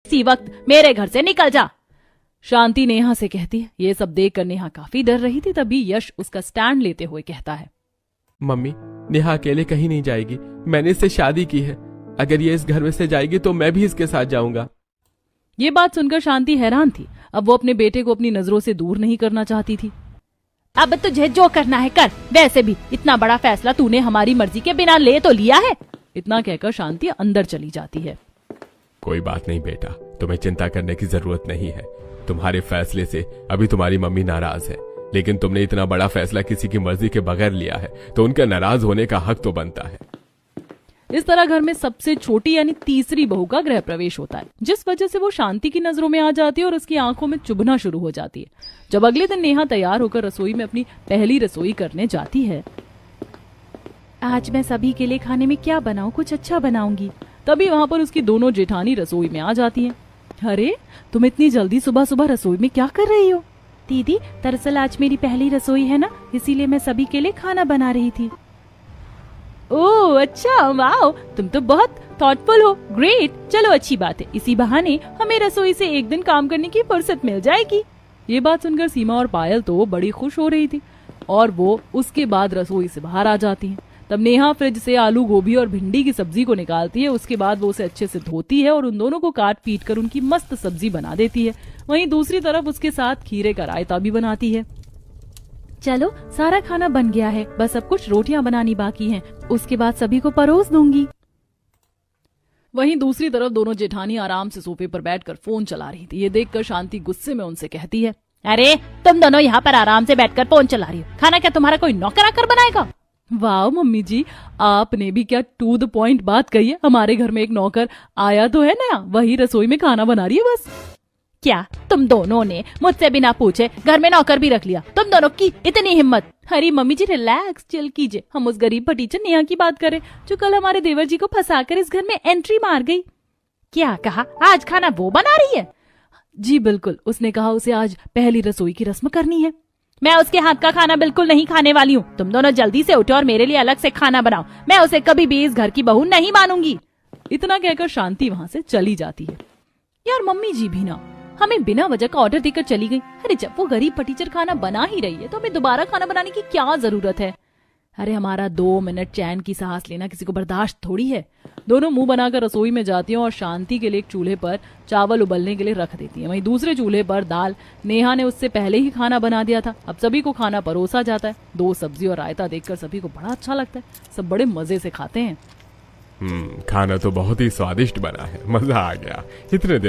इसी वक्त मेरे घर से निकल जा। शांति नेहा से कहती है। ये सब देखकर नेहा काफी डर रही थी। तभी यश उसका स्टैंड लेते हुए कहता है, मम्मी, नेहा अकेले कहीं नहीं जाएगी। मैंने इससे शादी की है। अगर ये इस घर में से जाएगी तो मैं भी इसके साथ जाऊंगा। ये बात सुनकर शांति हैरान थी। अब वो अपने बेटे को अपनी नजरों से दूर नहीं करना चाहती थी। अब तुझे जो करना है कर, वैसे भी इतना बड़ा फैसला तूने हमारी मर्जी के बिना ले तो लिया है। इतना कहकर शांति अंदर चली जाती है। कोई बात नहीं बेटा, तुम्हें चिंता करने की जरूरत नहीं है। तुम्हारे फैसले से अभी तुम्हारी मम्मी नाराज है, लेकिन तुमने इतना बड़ा फैसला किसी की मर्जी के बगैर लिया है तो उनका नाराज होने का हक तो बनता है। इस तरह घर में सबसे छोटी यानी तीसरी बहू का गृह प्रवेश होता है, जिस वजह से वो शांति की नजरों में आ जाती है और उसकी आंखों में चुभना शुरू हो जाती है। जब अगले दिन नेहा तैयार होकर रसोई में अपनी पहली रसोई करने जाती है। आज मैं सभी के लिए खाने में क्या बनाऊं, कुछ अच्छा बनाऊंगी। तभी वहाँ पर उसकी दोनों जेठानी रसोई में आ जाती हैं। अरे तुम इतनी जल्दी सुबह सुबह रसोई में क्या कर रही हो? दीदी, दरअसल आज मेरी पहली रसोई है ना, इसीलिए मैं सभी के लिए खाना बना रही थी। ओह अच्छा, वाओ, तुम तो बहुत थॉटफुल हो। ग्रेट, चलो अच्छी बात है। इसी बहाने हमें रसोई से एक दिन काम करने की फुर्सत मिल जाएगी। ये बात सुनकर सीमा और पायल तो बड़ी खुश हो रही थी और वो उसके बाद रसोई से बाहर आ जाती हैं। तब नेहा फ्रिज से आलू, गोभी और भिंडी की सब्जी को निकालती है। उसके बाद वो उसे अच्छे से धोती है और उन दोनों को काट पीट कर उनकी मस्त सब्जी बना देती है। वहीं दूसरी तरफ उसके साथ खीरे का रायता भी बनाती है। चलो, सारा खाना बन गया है, बस अब कुछ रोटियां बनानी बाकी हैं, उसके बाद सभी को परोस दूंगी। वहीं दूसरी तरफ दोनों जेठानी आराम से सोफे पर बैठकर फोन चला रही थी। ये देखकर शांति गुस्से में उनसे कहती है, अरे तुम दोनों यहाँ पर आराम से बैठकर फोन चला रही हो, खाना क्या तुम्हारा कोई नौकर आकर बनाएगा? वाह मम्मी जी, आपने भी क्या टू द पॉइंट बात कही है। हमारे घर में एक नौकर आया तो है नया, वही रसोई में खाना बना रही है बस। क्या तुम दोनों ने मुझसे बिना पूछे घर में नौकर भी रख लिया? तुम दोनों की इतनी हिम्मत? अरे मम्मी जी रिलैक्स, चिल कीजिए। हम उस गरीब भतीजे नेहा की बात करें जो कल हमारे देवर जी को फंसाकर इस घर में एंट्री मार गई। क्या कहा? आज खाना वो बना रही है? जी बिल्कुल, उसने कहा उसे आज पहली रसोई की रस्म करनी है। मैं उसके हाथ का खाना बिल्कुल नहीं खाने वाली हूँ। तुम दोनों जल्दी से उठो और मेरे लिए अलग से खाना बनाओ। मैं उसे कभी भी इस घर की बहू नहीं मानूंगी। इतना कहकर शांति वहाँ से चली जाती है। यार मम्मी जी भी ना हमें बिना वजह का ऑर्डर देकर चली गई। अरे जब वो गरीब टीचर खाना बना ही रही है तो हमें दोबारा खाना बनाने की क्या जरूरत है? अरे हमारा 2 मिनट चैन की सांस लेना किसी को बर्दाश्त थोड़ी है। दोनों मुंह बनाकर रसोई में जाती हैं और शांति के लिए एक चूल्हे पर चावल उबलने के लिए रख देती हैं। वहीं दूसरे चूल्हे पर दाल नेहा ने उससे पहले ही खाना बना दिया था। अब सभी को खाना परोसा जाता है। 2 सब्जी और रायता देखकर सभी को बड़ा अच्छा लगता है। सब बड़े मजे से खाते हैं। खाना तो बहुत ही स्वादिष्ट बना है, मजा आ गया। इतने दिनों